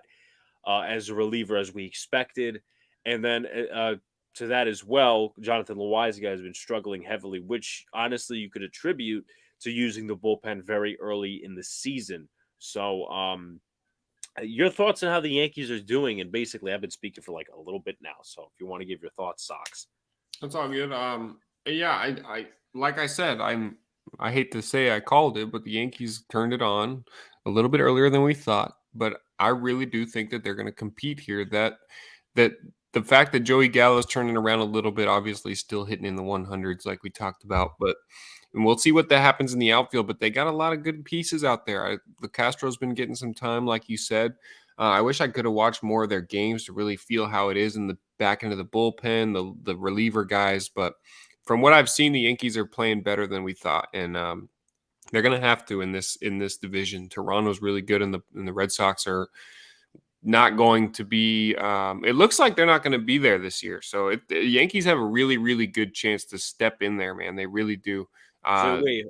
as a reliever as we expected. And then to that as well, Jonathan Loaizaga has been struggling heavily, which honestly you could attribute to using the bullpen very early in the season. So, your thoughts on how the Yankees are doing? And basically, I've been speaking for like a little bit now. So, if you want to give your thoughts, Sox. That's all good. Yeah, like I said, I hate to say I called it, but the Yankees turned it on a little bit earlier than we thought. But I really do think that they're going to compete here. That the fact that Joey Gallo's turning around a little bit, obviously still hitting in the 100s like we talked about, but and we'll see what that happens in the outfield. But they got a lot of good pieces out there. The Castro's been getting some time, like you said. I wish I could have watched more of their games to really feel how it is in the back end of the bullpen, the reliever guys. But from what I've seen, the Yankees are playing better than we thought, and they're going to have to in this division. Toronto's really good, and the Red Sox are not going to be. It looks like they're not going to be there this year. So the Yankees have a really, really good chance to step in there, man. They really do. So wait,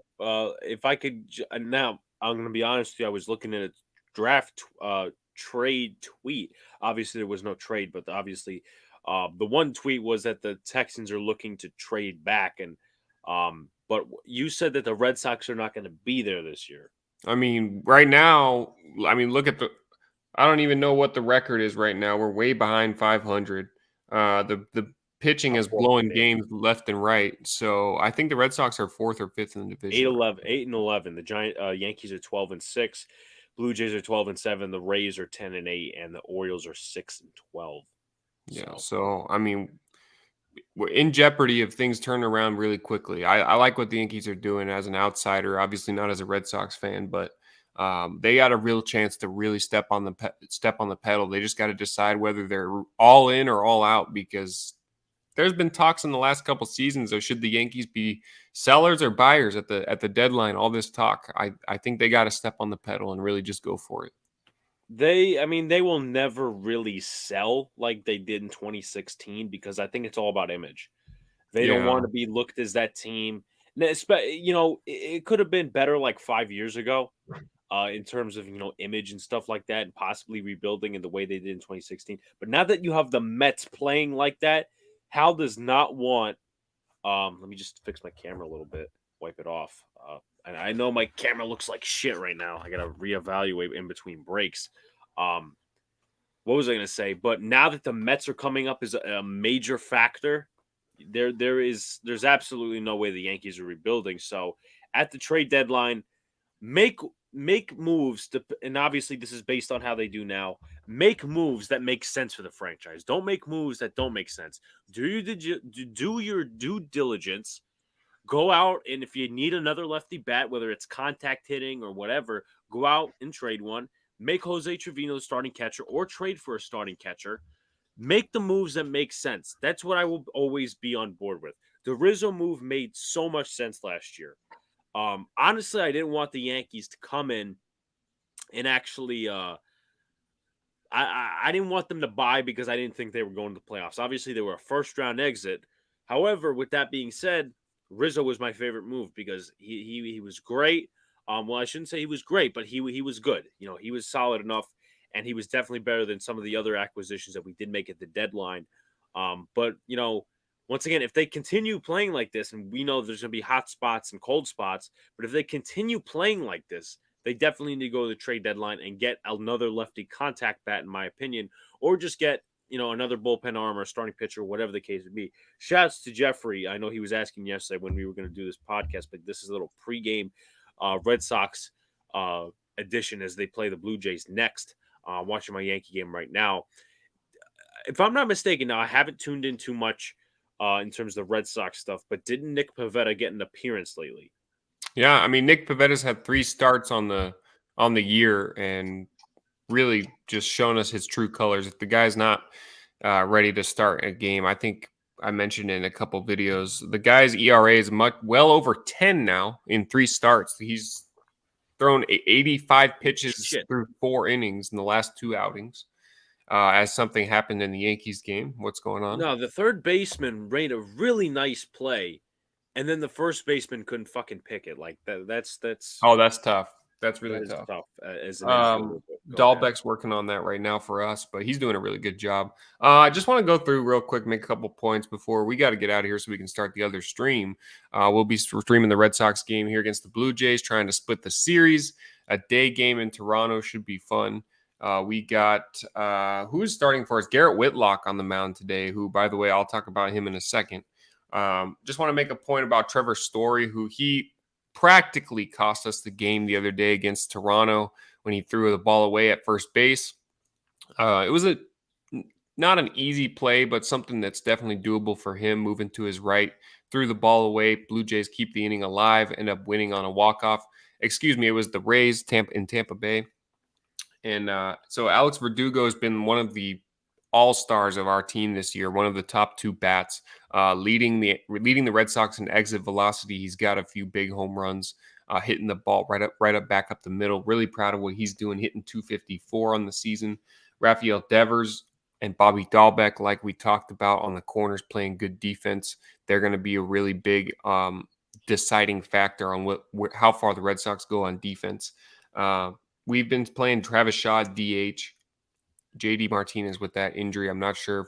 if I could now, I'm going to be honest with you. I was looking at a draft trade tweet. Obviously, there was no trade, but obviously, the one tweet was that the Texans are looking to trade back, and but you said that the Red Sox are not going to be there this year. I mean, right now, look at the. I don't even know what the record is right now. We're way behind 500. The pitching is blowing games left and right. So I think the Red Sox are 4th or 5th in the division. 8-11. The Yankees are 12-6. Blue Jays are 12-7. The Rays are 10-8, and the Orioles are 6-12. Yeah. So I mean, we're in jeopardy if things turn around really quickly. I like what the Yankees are doing as an outsider, obviously not as a Red Sox fan, but they got a real chance to really step on the pedal. They just got to decide whether they're all in or all out, because there's been talks in the last couple seasons of should the Yankees be sellers or buyers at the deadline. All this talk, I think they got to step on the pedal and really just go for it. They will never really sell like they did in 2016 because I think it's all about image. They don't want to be looked as that team. It could have been better like 5 years ago in terms of, image and stuff like that, and possibly rebuilding in the way they did in 2016. But now that you have the Mets playing like that, Hal does not want. Let me just fix my camera a little bit, wipe it off. And I know my camera looks like shit right now. I gotta reevaluate in between breaks. What was I gonna say? But now that the Mets are coming up as a major factor, there's absolutely no way the Yankees are rebuilding. So at the trade deadline, make moves to, and obviously this is based on how they do now. Make moves that make sense for the franchise. Don't make moves that don't make sense. Do your due diligence. Go out, and if you need another lefty bat, whether it's contact hitting or whatever, go out and trade one. Make Jose Trevino the starting catcher, or trade for a starting catcher. Make the moves that make sense. That's what I will always be on board with. The Rizzo move made so much sense last year. Honestly, I didn't want the Yankees to come in and actually I didn't want them to buy because I didn't think they were going to the playoffs. Obviously, they were a first-round exit. However, with that being said, Rizzo was my favorite move because he was great. Well, I shouldn't say he was great, but he was good. He was solid enough, and he was definitely better than some of the other acquisitions that we did make at the deadline. But once again, if they continue playing like this, and we know there's going to be hot spots and cold spots, but if they continue playing like this, they definitely need to go to the trade deadline and get another lefty contact bat, in my opinion, or just get another bullpen arm or starting pitcher, whatever the case would be. Shouts to Jeffrey. I know he was asking yesterday when we were going to do this podcast, but this is a little pregame Red Sox edition as they play the Blue Jays next. I'm watching my Yankee game right now. If I'm not mistaken, now I haven't tuned in too much in terms of the Red Sox stuff, but didn't Nick Pivetta get an appearance lately? Yeah, Nick Pivetta's had 3 starts on the year and really just shown us his true colors. If the guy's not ready to start a game, I think I mentioned in a couple videos, the guy's ERA is well over 10 now in 3 starts. He's thrown 85 pitches through 4 innings in the last 2 outings. As something happened in the Yankees game. What's going on? No, the third baseman made a really nice play, and then the first baseman couldn't fucking pick it. Like that's oh, that's tough. That's That really is tough. tough as an infielder. But go ahead. Dahlbeck's working on that right now for us, but he's doing a really good job. I just want to go through real quick, make a couple points before we got to get out of here so we can start the other stream. We'll be streaming the Red Sox game here against the Blue Jays, trying to split the series. A day game in Toronto should be fun. We got who's starting for us? Garrett Whitlock on the mound today, who, by the way, I'll talk about him in a second. Just want to make a point about Trevor Story, who he practically cost us the game the other day against Toronto when he threw the ball away at first base. It was not an easy play, but something that's definitely doable for him. Moving to his right, threw the ball away. Blue Jays keep the inning alive, end up winning on a walk-off. Excuse me, it was the Rays in Tampa Bay. And so Alex Verdugo has been one of the all-stars of our team this year, one of the top two bats, leading the Red Sox in exit velocity. He's got a few big home runs, hitting the ball back up the middle. Really proud of what he's doing, hitting 254 on the season. Rafael Devers and Bobby Dahlbeck, like we talked about on the corners, playing good defense. They're going to be a really big deciding factor on how far the Red Sox go on defense. We've been playing Travis Shaw DH. JD Martinez with that injury. I'm not sure if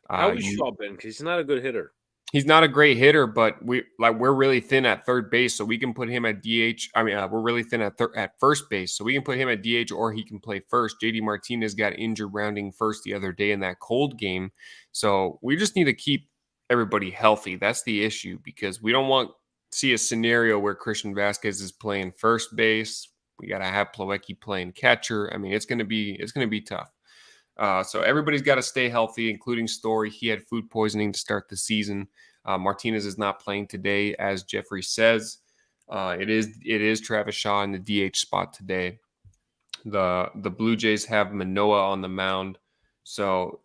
How is Shaw been? Because he's not a good hitter. he's not a great hitter, but we're really thin at third base, so we can put him at DH. I mean, we're really thin at first base, so we can put him at DH or he can play first. JD Martinez got injured rounding first the other day in that cold game, so we just need to keep everybody healthy. That's the issue because we don't want to see a scenario where Christian Vasquez is playing first base. We got to have Plawecki playing catcher. I mean, it's going to be tough. So everybody's got to stay healthy, including Story. He had food poisoning to start the season. Martinez is not playing today, as Jeffrey says. It is Travis Shaw in the DH spot today. The Blue Jays have Manoah on the mound, so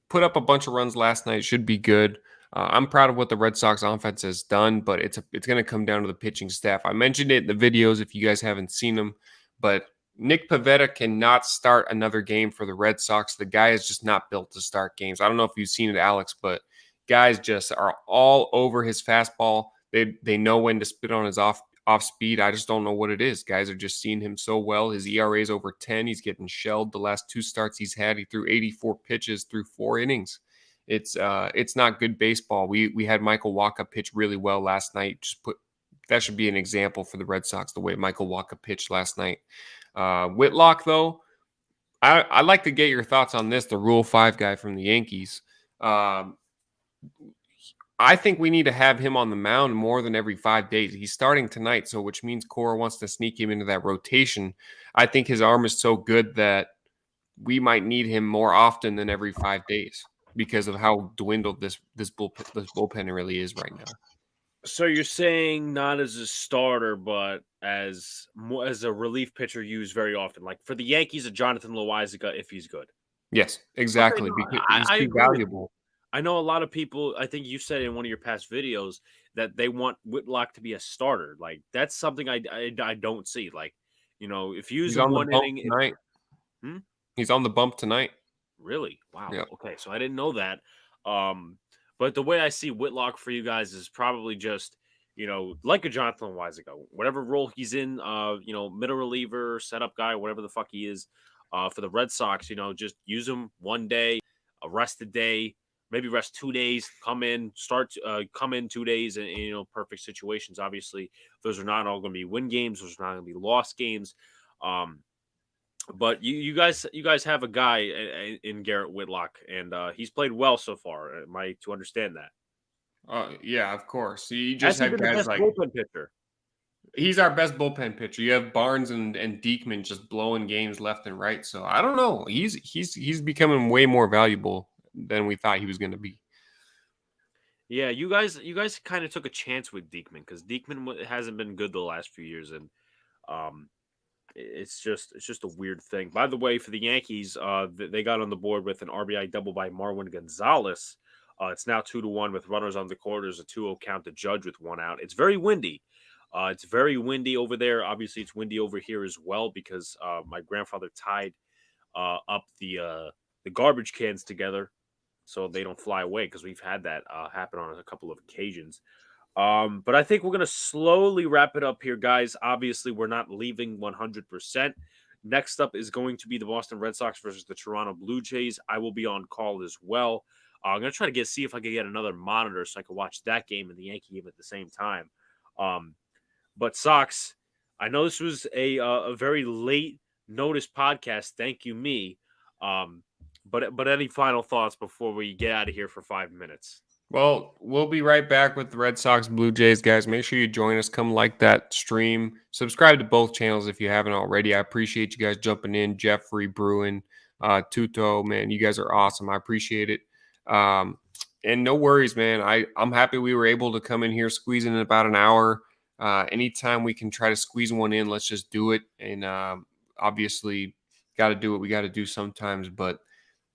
put up a bunch of runs last night. Should be good. I'm proud of what the Red Sox offense has done, but it's going to come down to the pitching staff. I mentioned it in the videos if you guys haven't seen them, but Nick Pivetta cannot start another game for the Red Sox. The guy is just not built to start games. I don't know if you've seen it, Alex, but guys just are all over his fastball. They know when to spit on his off speed. I just don't know what it is. Guys are just seeing him so well. His ERA is over 10. He's getting shelled the last two starts he's had. He threw 84 pitches through 4 innings. It's not good baseball. We had Michael Wacha pitch really well last night. That should be an example for the Red Sox, the way Michael Wacha pitched last night. Whitlock, though, I'd like to get your thoughts on this, the Rule 5 guy from the Yankees. I think we need to have him on the mound more than every 5 days. He's starting tonight, so which means Cora wants to sneak him into that rotation. I think his arm is so good that we might need him more often than every 5 days because of how dwindled this bullpen really is right now. So you're saying not as a starter, but as a relief pitcher used very often, like for the Yankees, a Jonathan Loaiziga if he's good. Yes, exactly. Okay, no, Because he's I too agree with you. valuable. I know a lot of people. I think you said in one of your past videos that they want Whitlock to be a starter. Like that's something I don't see. Like if you use He's him on the one bump inning, tonight. He's on the bump tonight. Really? Wow. Yeah. Okay, so I didn't know that. But the way I see Whitlock for you guys is probably just, like a Jonathan Weisigo, whatever role he's in, middle reliever, setup guy, whatever the fuck he is, for the Red Sox, just use him one day, rest a day, maybe rest 2 days, come in 2 days, and perfect situations. Obviously, those are not all going to be win games; those are not going to be lost games. But you guys have a guy in Garrett Whitlock, and he's played well so far. Am I to understand that? Yeah, of course. You Has just he have been the guys best like bullpen pitcher? he's our best bullpen pitcher. You have Barnes and Diekman just blowing games left and right. So I don't know. He's becoming way more valuable than we thought he was going to be. Yeah, you guys kind of took a chance with Diekman because Diekman hasn't been good the last few years, and um, it's just a weird thing. By the way, for the Yankees, they got on the board with an RBI double by Marwin Gonzalez. It's now 2-1 with runners on the court. There's a 2-0 count to Judge with one out. It's very windy. It's very windy over there. Obviously, it's windy over here as well because my grandfather tied up the garbage cans together so they don't fly away because we've had that happen on a couple of occasions. But I think we're gonna slowly wrap it up here, guys. Obviously, we're not leaving 100%. Next up is going to be the Boston Red Sox versus the Toronto Blue Jays. I will be on call as well. I'm gonna try to see if I can get another monitor so I can watch that game and the Yankee game at the same time. Um, but Sox, I know this was a very late notice podcast. Thank you, me. Um, but any final thoughts before we get out of here for 5 minutes? Well, we'll be right back with the Red Sox Blue Jays, guys. Make sure you join us. Come like that stream. Subscribe to both channels if you haven't already. I appreciate you guys jumping in. Jeffrey, Bruin, Tuto, man, you guys are awesome. I appreciate it. And no worries, man. I'm happy we were able to come in here, squeeze in about an hour. Anytime we can try to squeeze one in, let's just do it. And obviously, got to do what we got to do sometimes. But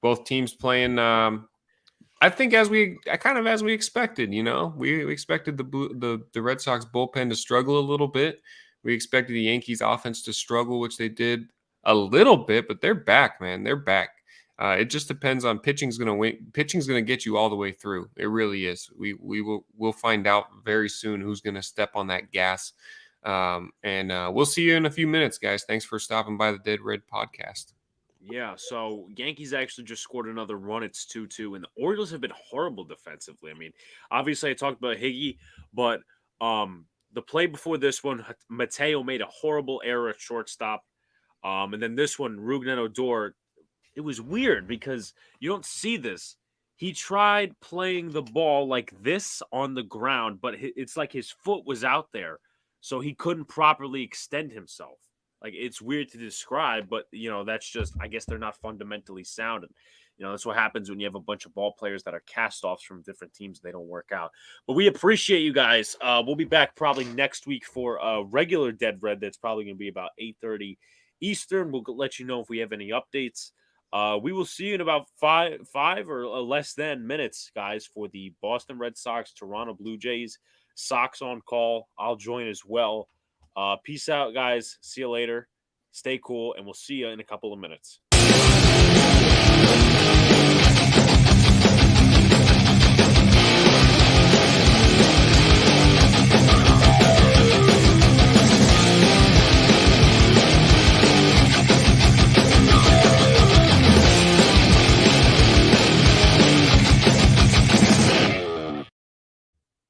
both teams playing. I think as we expected, we expected the Red Sox bullpen to struggle a little bit. We expected the Yankees offense to struggle, which they did a little bit, but they're back, man. They're back. It just depends on pitching's going to win. Pitching's going to get you all the way through. It really is. We'll find out very soon who's going to step on that gas. And we'll see you in a few minutes, guys. Thanks for stopping by the Dead Red Podcast. Yeah, so Yankees actually just scored another run. It's 2-2, and the Orioles have been horrible defensively. I mean, obviously I talked about Higgy, but the play before this one, Mateo made a horrible error at shortstop. And then this one, Rougned Odor, it was weird because you don't see this. He tried playing the ball like this on the ground, but it's like his foot was out there, so he couldn't properly extend himself. Like, it's weird to describe, but that's just, I guess they're not fundamentally sound. And that's what happens when you have a bunch of ball players that are cast-offs from different teams. They don't work out. But we appreciate you guys. We'll be back probably next week for a regular Dead Red. That's probably going to be about 8:30 Eastern. We'll let you know if we have any updates. We will see you in about five or less than minutes, guys, for the Boston Red Sox, Toronto Blue Jays. Sox on call. I'll join as well. Peace out, guys. See you later. Stay cool, and we'll see you in a couple of minutes.